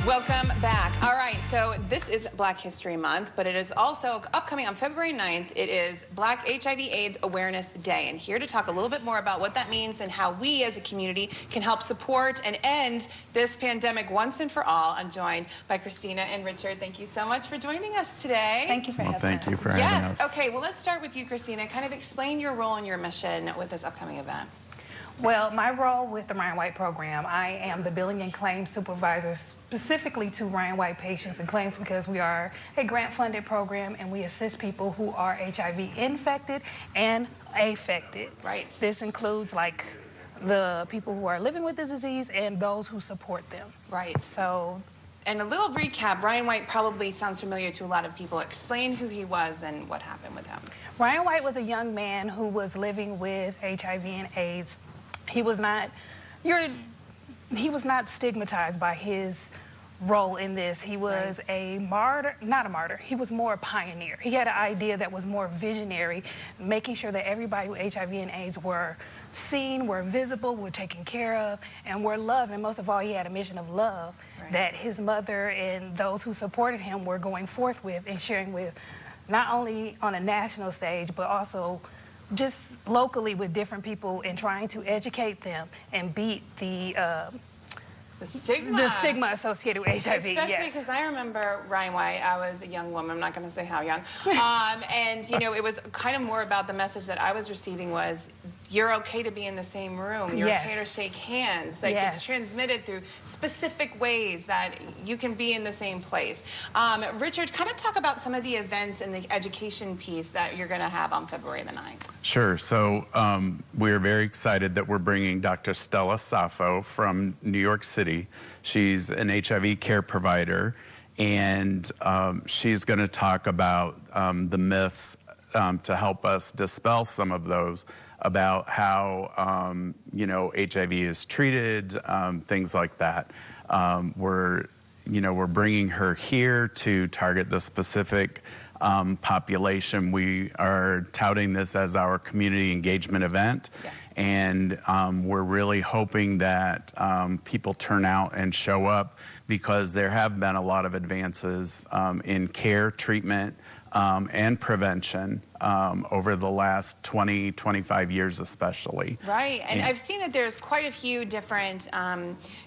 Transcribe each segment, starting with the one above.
Welcome back. All right, so this is Black History Month, but it is also upcoming on February 9th. It is Black HIV/AIDS Awareness Day. And here to talk a little bit more about what that means and how we as a community can help support and end this pandemic once and for all, I'm joined by Christina and Richard. Thank you so much for joining us today. Thank you for having us. Thank you for having us. Yes, okay, well, let's start with you, Christina. Kind of explain your role and your mission with this upcoming event. Well, my role with the Ryan White program, I am the billing and claims supervisor specifically to Ryan White patients and claims because we are a grant-funded program and we assist people who are HIV infected and affected. Right. This includes like the people who are living with the disease and those who support them. Right. So. And a little recap, Ryan White probably sounds familiar to a lot of people. Explain who he was and what happened with him. Ryan White was a young man who was living with HIV and AIDS. He was not stigmatized by his role in this. He was a martyr, not a martyr, he was more a pioneer. He had an idea that was more visionary, making sure that everybody with HIV and AIDS were seen, were visible, were taken care of, and were loved. And most of all, he had a mission of love that his mother and those who supported him were going forth with and sharing with, not only on a national stage, but also just locally with different people and trying to educate them and beat the stigma associated with HIV. Especially because I remember Ryan White, I was a young woman, I'm not going to say how young, and you know, it was kind of more about the message that I was receiving was, you're okay to be in the same room, you're okay to shake hands, like it's transmitted through specific ways that you can be in the same place. Richard, kind of talk about some of the events and the education piece that you're going to have on February the 9th. Sure. So we're very excited that we're bringing Dr. Stella Safo from New York City. She's an HIV care provider, and she's going to talk about the myths to help us dispel some of those about how, you know, HIV is treated, things like that. We're bringing her here to target the specific population. We are touting this as our community engagement event, and we're really hoping that people turn out and show up because there have been a lot of advances in care, treatment, and prevention over the last 20, 25 years especially. Right, and I've seen that there's quite a few different,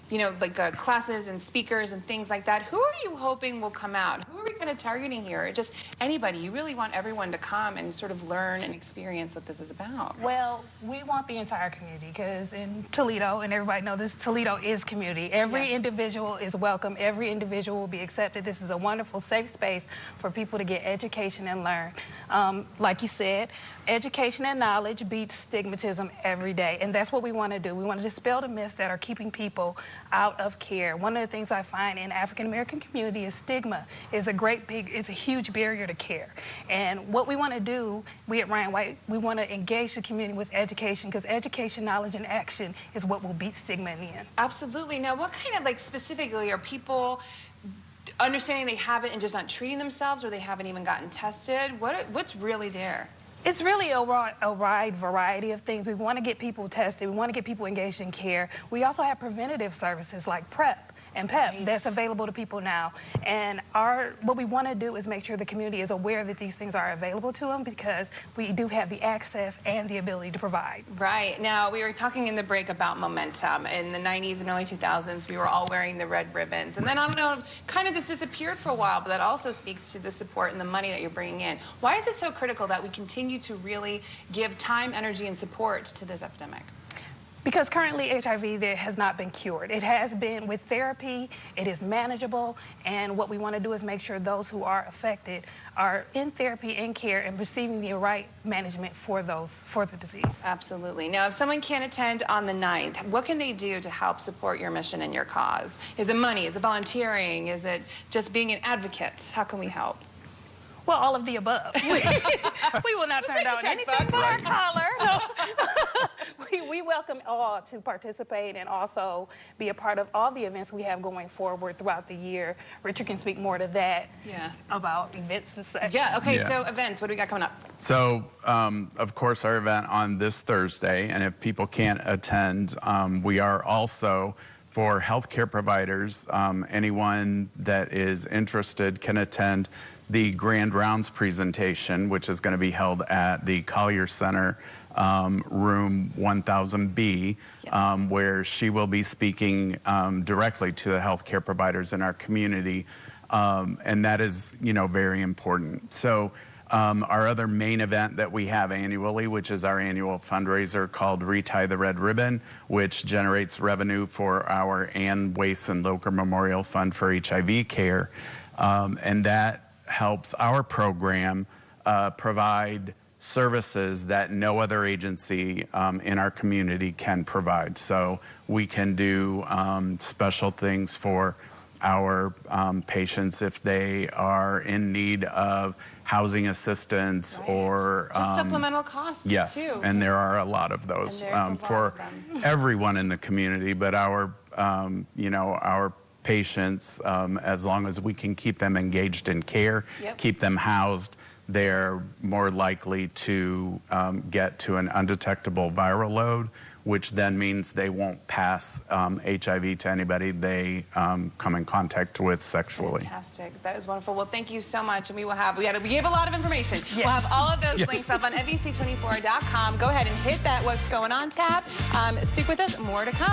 you know, like classes and speakers and things like that. Who are you hoping will come out? Who are we kind of targeting here? Just anybody. You really want everyone to come and sort of learn and experience what this is about. Well, we want the entire community because in Toledo, and everybody knows this, Toledo is community. Every individual is welcome. Every individual will be accepted. This is a wonderful, safe space for people to get education and learn. Like you said, education and knowledge beats stigmatism every day, and that's what we want to do. We want to dispel the myths that are keeping people out of care. One of the things I find in African-American community is stigma is it's a huge barrier to care. And what we want to do, we at Ryan White, we want to engage the community with education because education, knowledge, and action is what will beat stigma in the end. Absolutely. Now, what kind of, like, specifically are people understanding they have it and just not treating themselves, or they haven't even gotten tested? What's really there? It's really a wide variety of things. We want to get people tested. We want to get people engaged in care. We also have preventative services like PrEP and PEP that's available to people now. And what we want to do is make sure the community is aware that these things are available to them because we do have the access and the ability to provide. Right. Now, we were talking in the break about momentum. In the 90s and early 2000s, we were all wearing the red ribbons. And then, I don't know, kind of just disappeared for a while, but that also speaks to the support and the money that you're bringing in. Why is it so critical that we continue to really give time, energy, and support to this epidemic? Because currently HIV has not been cured. It has been with therapy, it is manageable, and what we want to do is make sure those who are affected are in therapy and care and receiving the right management for the disease. Absolutely. Now, if someone can't attend on the 9th, what can they do to help support your mission and your cause? Is it money? Is it volunteering? Is it just being an advocate? How can we help? Well, all of the above. We will not turn down anything but our collar. No. We welcome all to participate and also be a part of all the events we have going forward throughout the year. Richard can speak more to that about events and such. So events, what do we got coming up? So, of course, our event on this Thursday, and if people can't attend, we are also for healthcare providers. Anyone that is interested can attend the Grand Rounds presentation, which is going to be held at the Collier Center, room 1000B, where she will be speaking directly to the healthcare providers in our community, and that is, very important. So our other main event that we have annually, which is our annual fundraiser called Retie the Red Ribbon, which generates revenue for our Ann Wace and Loker Memorial Fund for HIV care, and that helps our program provide services that no other agency in our community can provide. So we can do special things for our patients if they are in need of housing assistance or just supplemental costs. Yes, too. And there are a lot of those for everyone in the community. But our our patients, as long as we can keep them engaged in care, keep them housed, they're more likely to get to an undetectable viral load, which then means they won't pass HIV to anybody they come in contact with sexually. Fantastic. That is wonderful. Well, thank you so much. And we gave a lot of information. We'll have all of those links up on NBC24.com. Go ahead and hit that What's Going On tab. Stick with us. More to come.